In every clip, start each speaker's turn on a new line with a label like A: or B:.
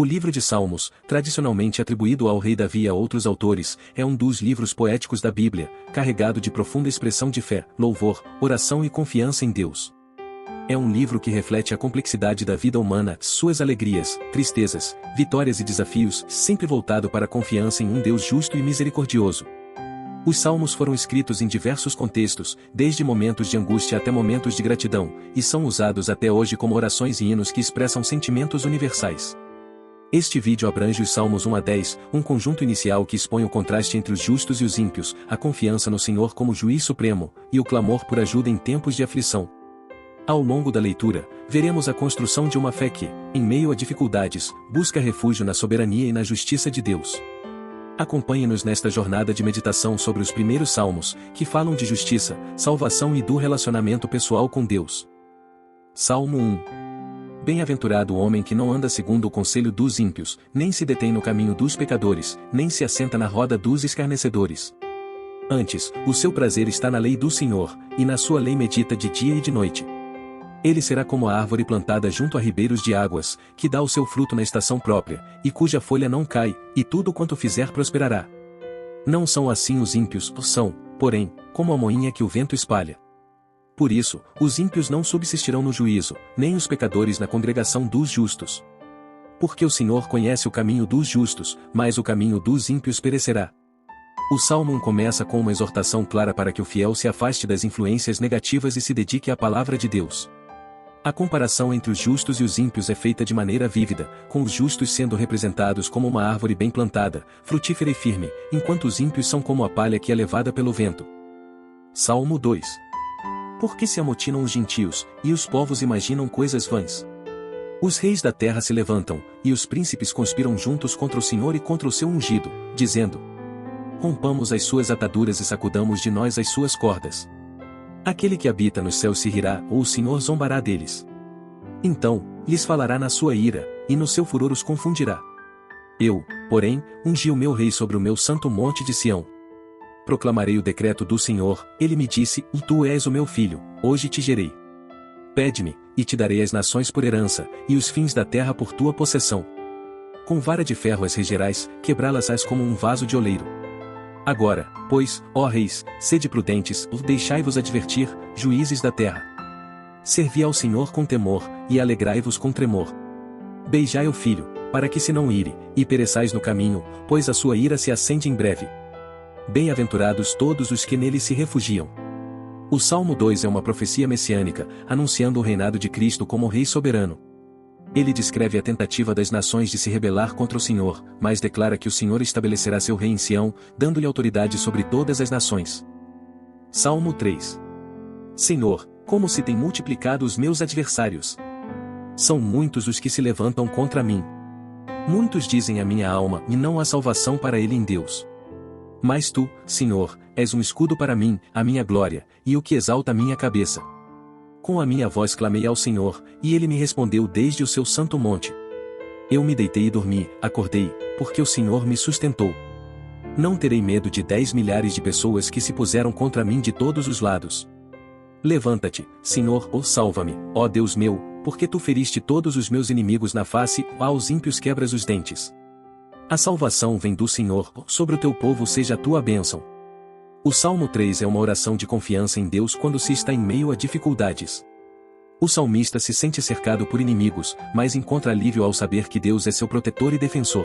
A: O livro de Salmos, tradicionalmente atribuído ao rei Davi e a outros autores, é um dos livros poéticos da Bíblia, carregado de profunda expressão de fé, louvor, oração e confiança em Deus. É um livro que reflete a complexidade da vida humana, suas alegrias, tristezas, vitórias e desafios, sempre voltado para a confiança em um Deus justo e misericordioso. Os Salmos foram escritos em diversos contextos, desde momentos de angústia até momentos de gratidão, e são usados até hoje como orações e hinos que expressam sentimentos universais. Este vídeo abrange os Salmos 1 a 10, um conjunto inicial que expõe o contraste entre os justos e os ímpios, a confiança no Senhor como juiz supremo, e o clamor por ajuda em tempos de aflição. Ao longo da leitura, veremos a construção de uma fé que, em meio a dificuldades, busca refúgio na soberania e na justiça de Deus. Acompanhe-nos nesta jornada de meditação sobre os primeiros Salmos, que falam de justiça, salvação e do relacionamento pessoal com Deus. Salmo 1. Bem-aventurado o homem que não anda segundo o conselho dos ímpios, nem se detém no caminho dos pecadores, nem se assenta na roda dos escarnecedores. Antes, o seu prazer está na lei do Senhor, e na sua lei medita de dia e de noite. Ele será como a árvore plantada junto a ribeiros de águas, que dá o seu fruto na estação própria, e cuja folha não cai, e tudo quanto fizer prosperará. Não são assim os ímpios, são, porém, como a moinha que o vento espalha. Por isso, os ímpios não subsistirão no juízo, nem os pecadores na congregação dos justos. Porque o Senhor conhece o caminho dos justos, mas o caminho dos ímpios perecerá. O Salmo 1 começa com uma exortação clara para que o fiel se afaste das influências negativas e se dedique à palavra de Deus. A comparação entre os justos e os ímpios é feita de maneira vívida, com os justos sendo representados como uma árvore bem plantada, frutífera e firme, enquanto os ímpios são como a palha que é levada pelo vento. Salmo 2. Por que se amotinam os gentios, e os povos imaginam coisas vãs? Os reis da terra se levantam, e os príncipes conspiram juntos contra o Senhor e contra o seu ungido, dizendo: rompamos as suas ataduras e sacudamos de nós as suas cordas. Aquele que habita nos céus se rirá, ou o Senhor zombará deles. Então, lhes falará na sua ira, e no seu furor os confundirá. Eu, porém, ungi o meu rei sobre o meu santo monte de Sião. Proclamarei o decreto do Senhor, ele me disse: tu és o meu filho, hoje te gerei. Pede-me, e te darei as nações por herança, e os fins da terra por tua possessão. Com vara de ferro as regerás, quebrá-las-ás como um vaso de oleiro. Agora, pois, ó reis, sede prudentes, deixai-vos advertir, juízes da terra. Servi ao Senhor com temor, e alegrai-vos com tremor. Beijai o filho, para que se não ire, e pereçais no caminho, pois a sua ira se acende em breve. Bem-aventurados todos os que nele se refugiam. O Salmo 2 é uma profecia messiânica, anunciando o reinado de Cristo como Rei soberano. Ele descreve a tentativa das nações de se rebelar contra o Senhor, mas declara que o Senhor estabelecerá seu rei em Sião, dando-lhe autoridade sobre todas as nações. Salmo 3. Senhor, como se têm multiplicado os meus adversários! São muitos os que se levantam contra mim. Muitos dizem à minha alma, e não há salvação para ele em Deus. Mas tu, Senhor, és um escudo para mim, a minha glória, e o que exalta a minha cabeça. Com a minha voz clamei ao Senhor, e ele me respondeu desde o seu santo monte. Eu me deitei e dormi, acordei, porque o Senhor me sustentou. Não terei medo de 10 milhares de pessoas que se puseram contra mim de todos os lados. Levanta-te, Senhor, salva-me, ó Deus meu, porque tu feriste todos os meus inimigos na face, aos ímpios quebras os dentes. A salvação vem do Senhor, sobre o teu povo seja a tua bênção. O Salmo 3 é uma oração de confiança em Deus quando se está em meio a dificuldades. O salmista se sente cercado por inimigos, mas encontra alívio ao saber que Deus é seu protetor e defensor.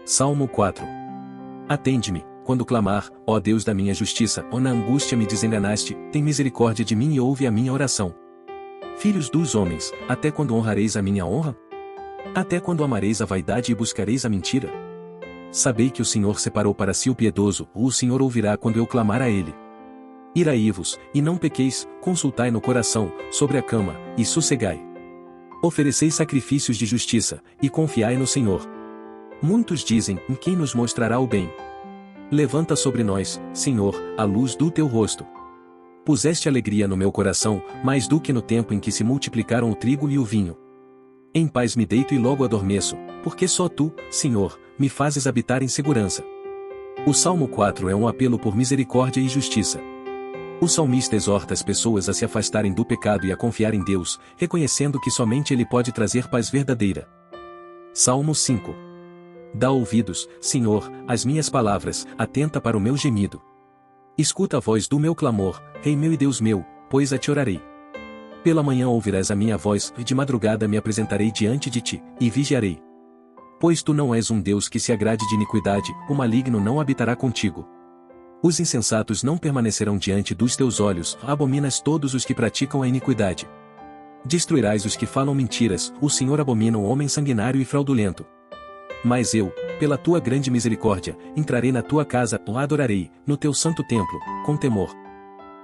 A: Salmo 4. Atende-me, quando clamar, ó Deus da minha justiça, ou na angústia me desenganaste, tem misericórdia de mim e ouve a minha oração. Filhos dos homens, até quando honrareis a minha honra? Até quando amareis a vaidade e buscareis a mentira? Sabei que o Senhor separou para si o piedoso, o Senhor ouvirá quando eu clamar a ele. Iraí-vos, e não pequeis, consultai no coração, sobre a cama, e sossegai. Ofereceis sacrifícios de justiça, e confiai no Senhor. Muitos dizem, em quem nos mostrará o bem? Levanta sobre nós, Senhor, a luz do teu rosto. Puseste alegria no meu coração, mais do que no tempo em que se multiplicaram o trigo e o vinho. Em paz me deito e logo adormeço, porque só tu, Senhor, me fazes habitar em segurança. O Salmo 4 é um apelo por misericórdia e justiça. O salmista exorta as pessoas a se afastarem do pecado e a confiar em Deus, reconhecendo que somente Ele pode trazer paz verdadeira. Salmo 5. Dá ouvidos, Senhor, às minhas palavras, atenta para o meu gemido. Escuta a voz do meu clamor, Rei meu e Deus meu, pois a te orarei. Pela manhã ouvirás a minha voz, e de madrugada me apresentarei diante de ti, e vigiarei. Pois tu não és um Deus que se agrade de iniquidade, o maligno não habitará contigo. Os insensatos não permanecerão diante dos teus olhos, abominas todos os que praticam a iniquidade. Destruirás os que falam mentiras, o Senhor abomina o homem sanguinário e fraudulento. Mas eu, pela tua grande misericórdia, entrarei na tua casa, o adorarei, no teu santo templo, com temor.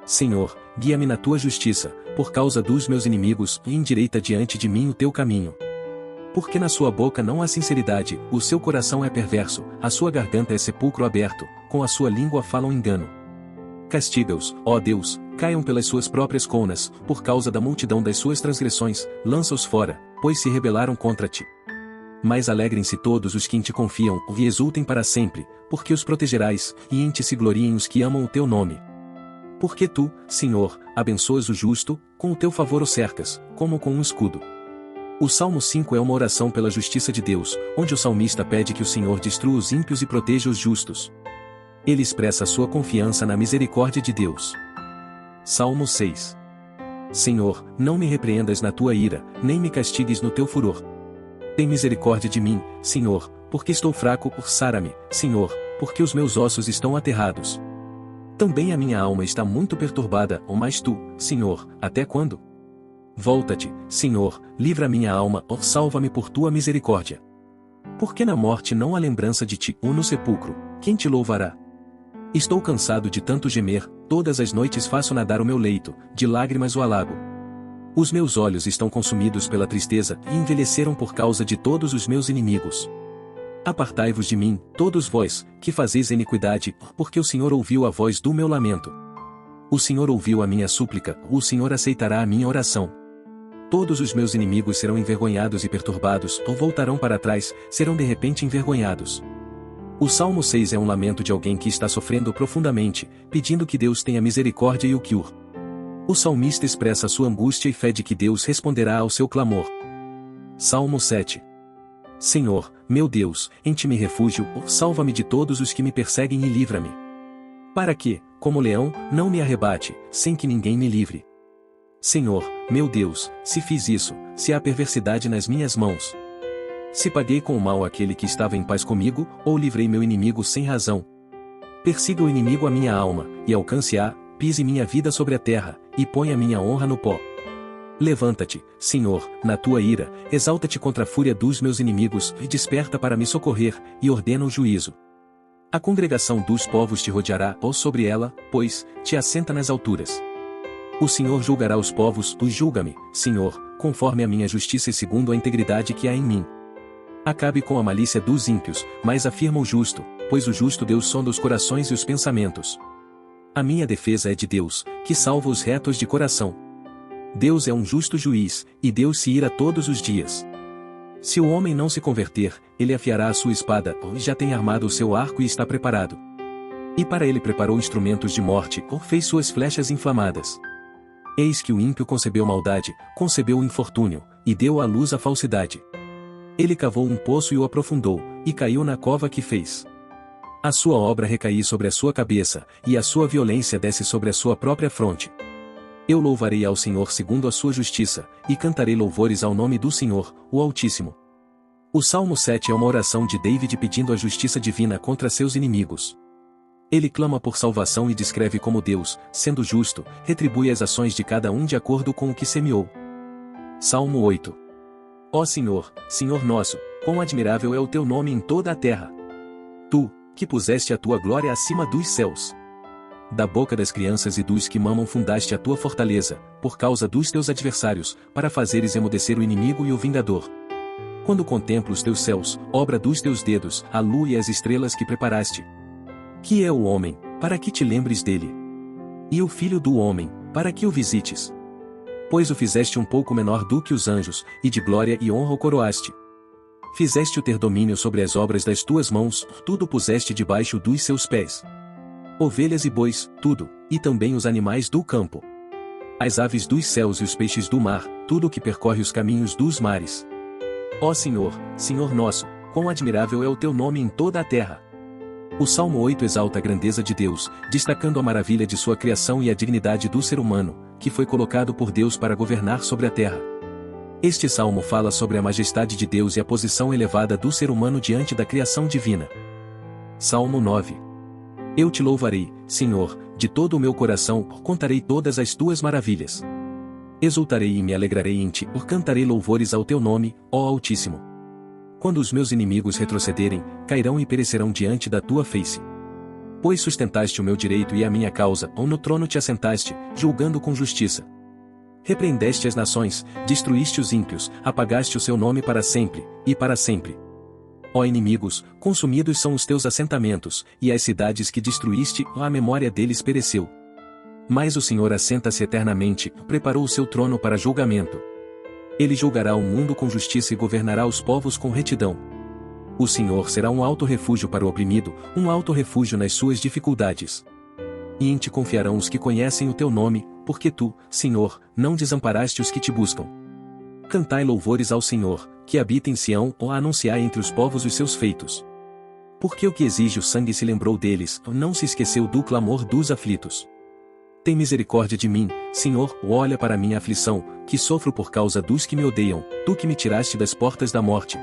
A: Senhor, guia-me na tua justiça, por causa dos meus inimigos, e endireita diante de mim o teu caminho. Porque na sua boca não há sinceridade, o seu coração é perverso, a sua garganta é sepulcro aberto, com a sua língua falam engano. Castiga-os, ó Deus, caiam pelas suas próprias conas, por causa da multidão das suas transgressões, lança-os fora, pois se rebelaram contra ti. Mas alegrem-se todos os que em ti confiam, e exultem para sempre, porque os protegerás, e em ti se gloriem os que amam o teu nome. Porque tu, Senhor, abençoas o justo, com o teu favor o cercas, como com um escudo. O Salmo 5 é uma oração pela justiça de Deus, onde o salmista pede que o Senhor destrua os ímpios e proteja os justos. Ele expressa sua confiança na misericórdia de Deus. Salmo 6. Senhor, não me repreendas na tua ira, nem me castigues no teu furor. Tem misericórdia de mim, Senhor, porque estou fraco, sara-me, Senhor, porque os meus ossos estão aterrados. Também a minha alma está muito perturbada, mas tu, Senhor, até quando? Volta-te, Senhor, livra minha alma, salva-me por tua misericórdia. Porque na morte não há lembrança de ti, ou no sepulcro, quem te louvará? Estou cansado de tanto gemer, todas as noites faço nadar o meu leito, de lágrimas o alago. Os meus olhos estão consumidos pela tristeza, e envelheceram por causa de todos os meus inimigos. Apartai-vos de mim, todos vós, que fazeis iniquidade, porque o Senhor ouviu a voz do meu lamento. O Senhor ouviu a minha súplica, o Senhor aceitará a minha oração. Todos os meus inimigos serão envergonhados e perturbados, ou voltarão para trás, serão de repente envergonhados. O Salmo 6 é um lamento de alguém que está sofrendo profundamente, pedindo que Deus tenha misericórdia e o cure. O salmista expressa sua angústia e fé de que Deus responderá ao seu clamor. Salmo 7. Senhor, meu Deus, em ti me refúgio, salva-me de todos os que me perseguem e livra-me. Para que, como leão, não me arrebate, sem que ninguém me livre. Senhor, meu Deus, se fiz isso, se há perversidade nas minhas mãos. Se paguei com o mal aquele que estava em paz comigo, ou livrei meu inimigo sem razão. Persiga o inimigo a minha alma, e alcance-a, pise minha vida sobre a terra, e ponha minha honra no pó. Levanta-te, Senhor, na tua ira, exalta-te contra a fúria dos meus inimigos, e desperta para me socorrer, e ordena o juízo. A congregação dos povos te rodeará, sobre ela, pois, te assenta nas alturas. O Senhor julgará os povos, julga-me, Senhor, conforme a minha justiça e segundo a integridade que há em mim. Acabe com a malícia dos ímpios, mas afirma o justo, pois o justo Deus sonda os corações e os pensamentos. A minha defesa é de Deus, que salva os retos de coração. Deus é um justo juiz, e Deus se ira todos os dias. Se o homem não se converter, ele afiará a sua espada, já tem armado o seu arco e está preparado. E para ele preparou instrumentos de morte, fez suas flechas inflamadas. Eis que o ímpio concebeu maldade, concebeu o infortúnio, e deu à luz a falsidade. Ele cavou um poço e o aprofundou, e caiu na cova que fez. A sua obra recaiu sobre a sua cabeça, e a sua violência desce sobre a sua própria fronte. Eu louvarei ao Senhor segundo a sua justiça, e cantarei louvores ao nome do Senhor, o Altíssimo. O Salmo 7 é uma oração de David pedindo a justiça divina contra seus inimigos. Ele clama por salvação e descreve como Deus, sendo justo, retribui as ações de cada um de acordo com o que semeou. Salmo 8. Ó Senhor, Senhor nosso, quão admirável é o teu nome em toda a terra. Tu, que puseste a tua glória acima dos céus. Da boca das crianças e dos que mamam fundaste a tua fortaleza, por causa dos teus adversários, para fazeres emudecer o inimigo e o vingador. Quando contemplo os teus céus, obra dos teus dedos, a lua e as estrelas que preparaste. Que é o homem, para que te lembres dele? E o filho do homem, para que o visites? Pois o fizeste um pouco menor do que os anjos, e de glória e honra o coroaste. Fizeste-o ter domínio sobre as obras das tuas mãos, tudo puseste debaixo dos seus pés. Ovelhas e bois, tudo, e também os animais do campo. As aves dos céus e os peixes do mar, tudo o que percorre os caminhos dos mares. Ó Senhor, Senhor nosso, quão admirável é o teu nome em toda a terra! O Salmo 8 exalta a grandeza de Deus, destacando a maravilha de sua criação e a dignidade do ser humano, que foi colocado por Deus para governar sobre a terra. Este salmo fala sobre a majestade de Deus e a posição elevada do ser humano diante da criação divina. Salmo 9. Eu te louvarei, Senhor, de todo o meu coração, contarei todas as tuas maravilhas. Exultarei e me alegrarei em ti, cantarei louvores ao teu nome, ó Altíssimo. Quando os meus inimigos retrocederem, cairão e perecerão diante da tua face. Pois sustentaste o meu direito e a minha causa, ou no trono te assentaste, julgando com justiça. Repreendeste as nações, destruíste os ímpios, apagaste o seu nome para sempre, e para sempre. Ó inimigos, consumidos são os teus assentamentos, e as cidades que destruíste, a memória deles pereceu. Mas o Senhor assenta-se eternamente, preparou o seu trono para julgamento. Ele julgará o mundo com justiça e governará os povos com retidão. O Senhor será um alto refúgio para o oprimido, um alto refúgio nas suas dificuldades. E em ti confiarão os que conhecem o teu nome, porque tu, Senhor, não desamparaste os que te buscam. Cantai louvores ao Senhor, que habita em Sião, ou anunciai entre os povos os seus feitos. Porque o que exige o sangue se lembrou deles, não se esqueceu do clamor dos aflitos. Tem misericórdia de mim, Senhor, olha para minha aflição, que sofro por causa dos que me odeiam, tu que me tiraste das portas da morte.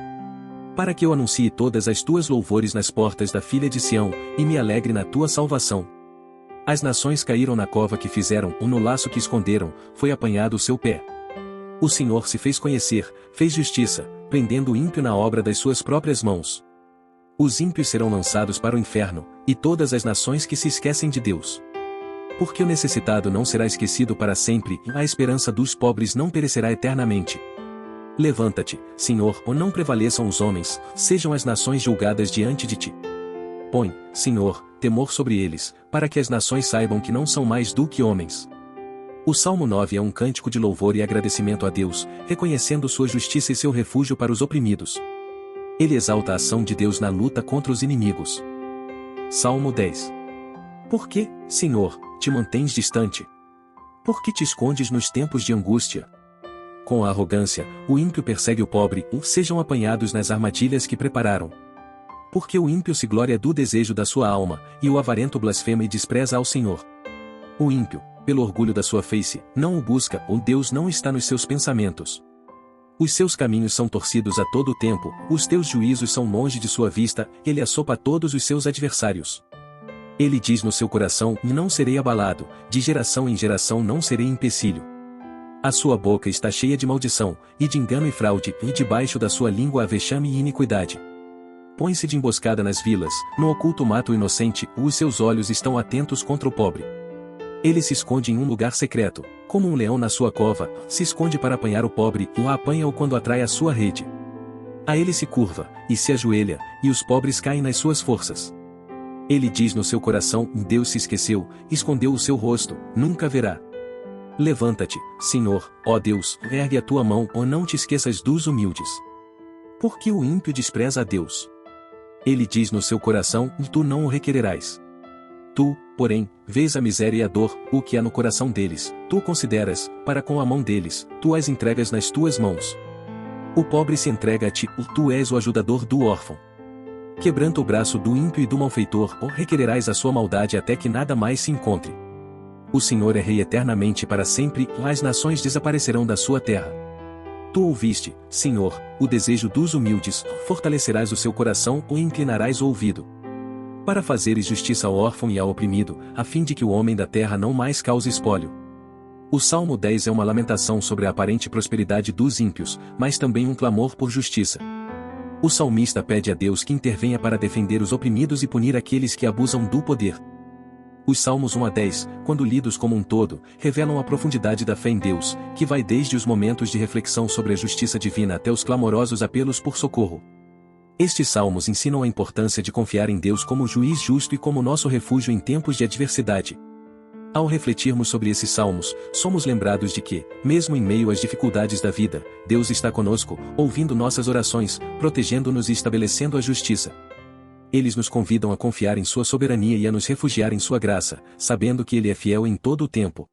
A: Para que eu anuncie todas as tuas louvores nas portas da filha de Sião, e me alegre na tua salvação. As nações caíram na cova que fizeram, no laço que esconderam, foi apanhado o seu pé. O Senhor se fez conhecer, fez justiça, prendendo o ímpio na obra das suas próprias mãos. Os ímpios serão lançados para o inferno, e todas as nações que se esquecem de Deus. Porque o necessitado não será esquecido para sempre, a esperança dos pobres não perecerá eternamente. Levanta-te, Senhor, ou não prevaleçam os homens, sejam as nações julgadas diante de ti. Põe, Senhor, temor sobre eles, para que as nações saibam que não são mais do que homens. O Salmo 9 é um cântico de louvor e agradecimento a Deus, reconhecendo sua justiça e seu refúgio para os oprimidos. Ele exalta a ação de Deus na luta contra os inimigos. Salmo 10. Por que, Senhor, te mantens distante? Por que te escondes nos tempos de angústia? Com a arrogância, o ímpio persegue o pobre, sejam apanhados nas armadilhas que prepararam. Porque o ímpio se gloria do desejo da sua alma, e o avarento blasfema e despreza ao Senhor. O ímpio, pelo orgulho da sua face, não o busca, ou Deus não está nos seus pensamentos. Os seus caminhos são torcidos a todo o tempo, os teus juízos são longe de sua vista, ele assopa todos os seus adversários. Ele diz no seu coração, não serei abalado, de geração em geração não serei empecilho. A sua boca está cheia de maldição, e de engano e fraude, e debaixo da sua língua há vexame e iniquidade. Põe-se de emboscada nas vilas, no oculto mata o inocente, os seus olhos estão atentos contra o pobre. Ele se esconde em um lugar secreto, como um leão na sua cova, se esconde para apanhar o pobre, e o apanha-o quando atrai a sua rede. A ele se curva, e se ajoelha, e os pobres caem nas suas forças. Ele diz no seu coração, Deus se esqueceu, escondeu o seu rosto, nunca verá. Levanta-te, Senhor, ó Deus, ergue a tua mão, ou não te esqueças dos humildes. Porque o ímpio despreza a Deus. Ele diz no seu coração, tu não o requererás. Tu, porém, vês a miséria e a dor, o que há no coração deles, tu consideras, para com a mão deles, tu as entregas nas tuas mãos. O pobre se entrega a ti, tu és o ajudador do órfão. Quebranta o braço do ímpio e do malfeitor, ou requererás a sua maldade até que nada mais se encontre. O Senhor é rei eternamente para sempre, as nações desaparecerão da sua terra. Tu ouviste, Senhor, o desejo dos humildes, fortalecerás o seu coração ou inclinarás o ouvido. Para fazeres justiça ao órfão e ao oprimido, a fim de que o homem da terra não mais cause espólio. O Salmo 10 é uma lamentação sobre a aparente prosperidade dos ímpios, mas também um clamor por justiça. O salmista pede a Deus que intervenha para defender os oprimidos e punir aqueles que abusam do poder. Os Salmos 1 a 10, quando lidos como um todo, revelam a profundidade da fé em Deus, que vai desde os momentos de reflexão sobre a justiça divina até os clamorosos apelos por socorro. Estes salmos ensinam a importância de confiar em Deus como juiz justo e como nosso refúgio em tempos de adversidade. Ao refletirmos sobre esses salmos, somos lembrados de que, mesmo em meio às dificuldades da vida, Deus está conosco, ouvindo nossas orações, protegendo-nos e estabelecendo a justiça. Eles nos convidam a confiar em sua soberania e a nos refugiar em sua graça, sabendo que Ele é fiel em todo o tempo.